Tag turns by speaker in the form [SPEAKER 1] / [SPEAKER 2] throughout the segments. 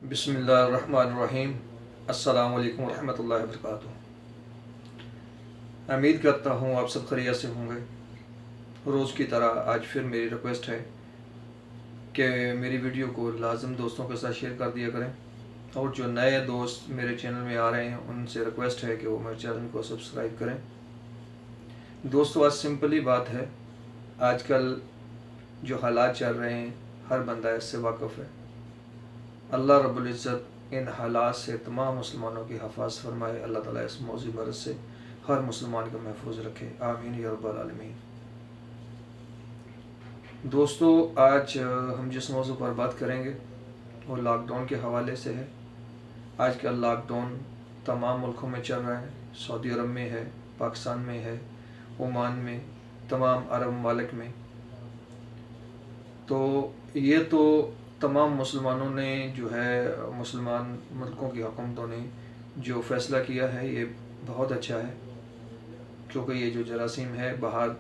[SPEAKER 1] बिस्मिल्लाहिर्रहमानिर्रहीम। अस्सलाम वालेकुम रहमतुल्लाहि वबरकातुहू। उम्मीद करता हूँ आप सब खैरियत से होंगे। रोज़ की तरह आज फिर मेरी रिक्वेस्ट है कि मेरी वीडियो को लाजम दोस्तों के साथ शेयर कर दिया करें, और जो नए दोस्त मेरे चैनल में आ रहे हैं उनसे रिक्वेस्ट है कि वो मेरे चैनल को सब्सक्राइब करें। दोस्तों, आज सिंपली बात है, आजकल जो हालात चल रहे हैं हर बंदा इससे वाक़फ़ है। अल्लाह रब्बुल इज़्ज़त इन हालात से तमाम मुसलमानों की हिफाज़त फरमाए। अल्लाह ताला इस मौजूद मर्ज़ से हर मुसलमान को महफूज रखे, आमीन या रब्बल आलमीन। दोस्तों, आज हम जिस मौजू पर बात करेंगे वो लॉकडाउन के हवाले से है। आज का लॉकडाउन तमाम मुल्कों में चल रहा है। सऊदी अरब में है, पाकिस्तान में है, ओमान में, तमाम अरब ममालिक में। तो ये तो तमाम मुसलमानों ने जो है, मुसलमान मुल्कों की हुकूमतों ने जो फ़ैसला किया है ये बहुत अच्छा है, क्योंकि ये जो जरासीम है बाहर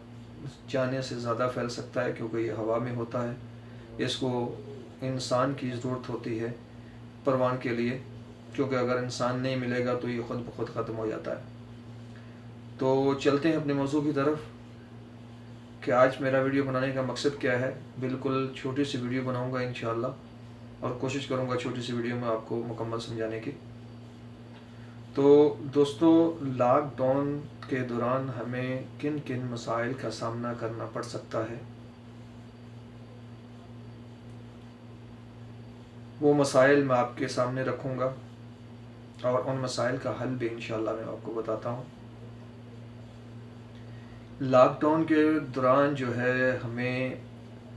[SPEAKER 1] जाने से ज़्यादा फैल सकता है, क्योंकि ये हवा में होता है। इसको इंसान की ज़रूरत होती है परवान के लिए, क्योंकि अगर इंसान नहीं मिलेगा तो ये ख़ुद ब खुद ख़त्म हो जाता है। तो चलते हैं अपने मौजू की तरफ कि आज मेरा वीडियो बनाने का मकसद क्या है। बिल्कुल छोटी सी वीडियो बनाऊंगा इंशाअल्लाह, और कोशिश करूंगा छोटी सी वीडियो में आपको मुकम्मल समझाने की। तो दोस्तों, लॉकडाउन के दौरान हमें किन किन मसाइल का सामना करना पड़ सकता है, वो मसाइल मैं आपके सामने रखूंगा, और उन मसाइल का हल भी इंशाअल्लाह मैं आपको बताता हूँ। लॉकडाउन के दौरान जो है हमें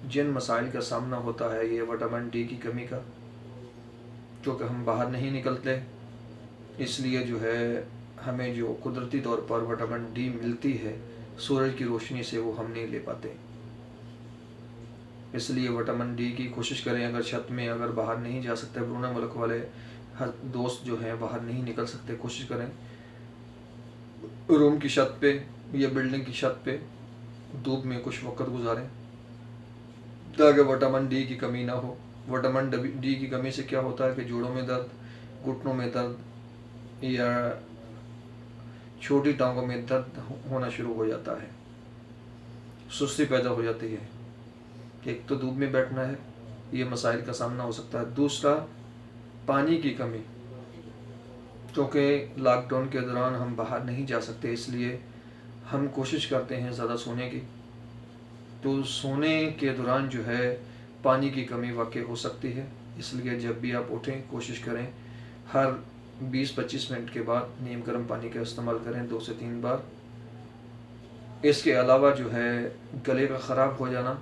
[SPEAKER 1] जिन मसाइल का सामना होता है, ये विटामिन डी की कमी का, क्योंकि हम बाहर नहीं निकलते, इसलिए जो है हमें जो कुदरती तौर पर विटामिन डी मिलती है सूरज की रोशनी से, वो हम नहीं ले पाते। इसलिए विटामिन डी की कोशिश करें। अगर छत में अगर बाहर नहीं जा सकते, ब्रूना मुल्क वाले हर दोस्त जो हैं बाहर नहीं निकल सकते, कोशिश करें रूम की छत पे या बिल्डिंग की छत पे धूप में कुछ वक्त गुजारें, ताकि विटामिन डी की कमी ना हो। विटामिन डी की कमी से क्या होता है कि जोड़ों में दर्द, घुटनों में दर्द या छोटी टांगों में दर्द होना शुरू हो जाता है, सुस्ती पैदा हो जाती है। एक तो धूप में बैठना है, ये मसाइल का सामना हो सकता है। दूसरा, पानी की कमी, क्योंकि लॉकडाउन के दौरान हम बाहर नहीं जा सकते, इसलिए हम कोशिश करते हैं ज़्यादा सोने की। तो सोने के दौरान जो है पानी की कमी वाक़ई हो सकती है, इसलिए जब भी आप उठें कोशिश करें हर 20-25 मिनट के बाद नीम गर्म पानी का इस्तेमाल करें 2 से 3 बार। इसके अलावा जो है गले का ख़राब हो जाना,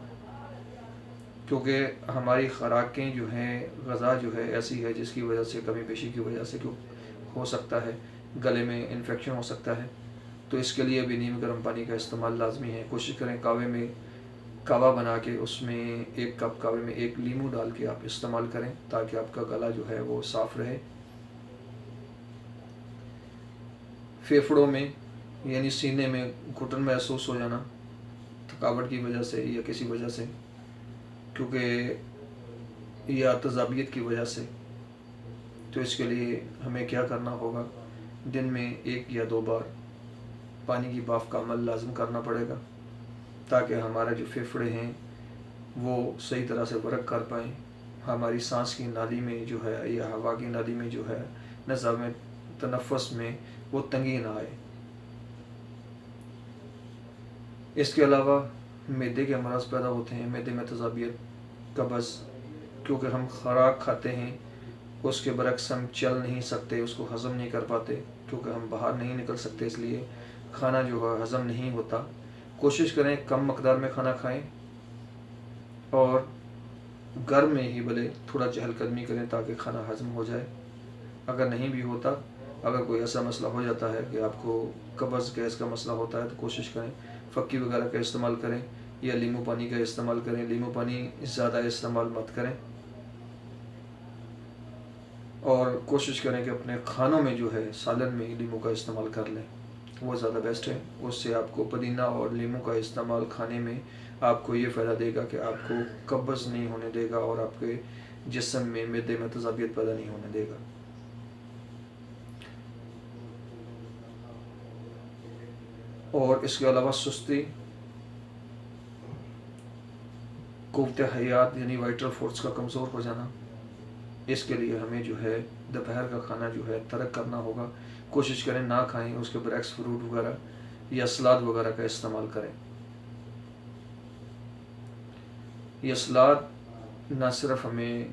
[SPEAKER 1] क्योंकि हमारी ख़ुराकें जो हैं, ग़ज़ा जो है ऐसी है जिसकी वजह से कमी पेशी की वजह से क्यों हो सकता है गले में इन्फेक्शन हो सकता है। तो इसके लिए भी नीम गर्म पानी का इस्तेमाल लाजमी है। कोशिश करें कावे में कावा बना के उसमें 1 कप कावे में 1 लीमू डाल के आप इस्तेमाल करें, ताकि आपका गला जो है वो साफ़ रहे। फेफड़ों में यानी सीने में घुटन महसूस हो जाना थकावट की वजह से या किसी वजह से, क्योंकि या तजाबियत की वजह से, तो इसके लिए हमें क्या करना होगा, दिन में 1 या 2 बार पानी की भाप का अमल लाजम करना पड़ेगा, ताकि हमारे जो फेफड़े हैं वो सही तरह से वर्क कर पाएँ। हमारी सांस की नाली में जो है या हवा की नाली में जो है निज़ाम तनफ़ुस में वो तंगी ना आए। इसके अलावा मैदे के अमराज पैदा होते हैं, मैदे में तजाबियत, कब्ज़, क्योंकि हम खुराक खाते हैं उसके बरक्स हम चल नहीं सकते, उसको हज़म नहीं कर पाते, क्योंकि हम बाहर नहीं निकल सकते, इसलिए खाना जो है हज़म नहीं होता। कोशिश करें कम मकदार में खाना खाएं, और घर में ही भले थोड़ा चहलकदमी करें ताकि खाना हज़म हो जाए। अगर नहीं भी होता, अगर कोई ऐसा मसला हो जाता है कि आपको कब्ज़ गैस का मसला होता है, तो कोशिश करें फ़क्की वगैरह का इस्तेमाल करें या नींबू पानी का इस्तेमाल करें। नींबू पानी ज़्यादा इस्तेमाल मत करें, और कोशिश करें कि अपने खानों में जो है सालन में नींबू का इस्तेमाल कर लें, वो ज़्यादा बेस्ट है। उससे आपको पुदीना और नींबू का इस्तेमाल खाने में आपको ये फ़ायदा देगा कि आपको कब्ज़ नहीं होने देगा, और आपके جسم میں معدے میں تذابیت پیدا نہیں ہونے دے گا۔ اور اس کے علاوہ سستی، قوت حیات یعنی وائٹل فورس کا کمزور ہو جانا، اس کے لیے ہمیں جو ہے دوپہر کا کھانا جو ہے ترک کرنا ہوگا، کوشش کریں نہ کھائیں، اس کے برعکس فروٹ وغیرہ یا سلاد وغیرہ کا استعمال کریں۔ یہ سلاد نہ صرف ہمیں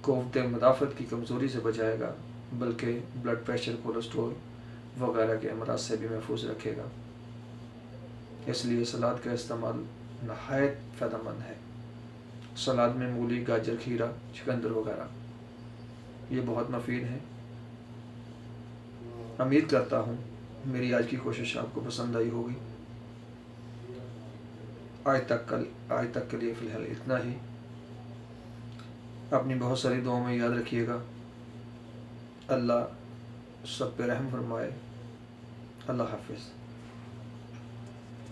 [SPEAKER 1] قوت مدافعت کی کمزوری سے بچائے گا بلکہ بلڈ پریشر، کولیسٹرول وغیرہ کے امراض سے بھی محفوظ رکھے گا۔ اس لیے سلاد کا استعمال نہایت فائدہ مند ہے۔ سلاد میں مولی، گاجر، کھیرا، چقندر وغیرہ یہ بہت مفید ہیں۔ امید کرتا ہوں میری آج کی کوشش آپ کو پسند آئی ہوگی۔ آج تک کے لیے فی الحال اتنا ہی۔ اپنی بہت ساری دعاؤں میں یاد رکھیے گا۔ اللہ سب پہ رحم فرمائے۔ اللہ حافظ۔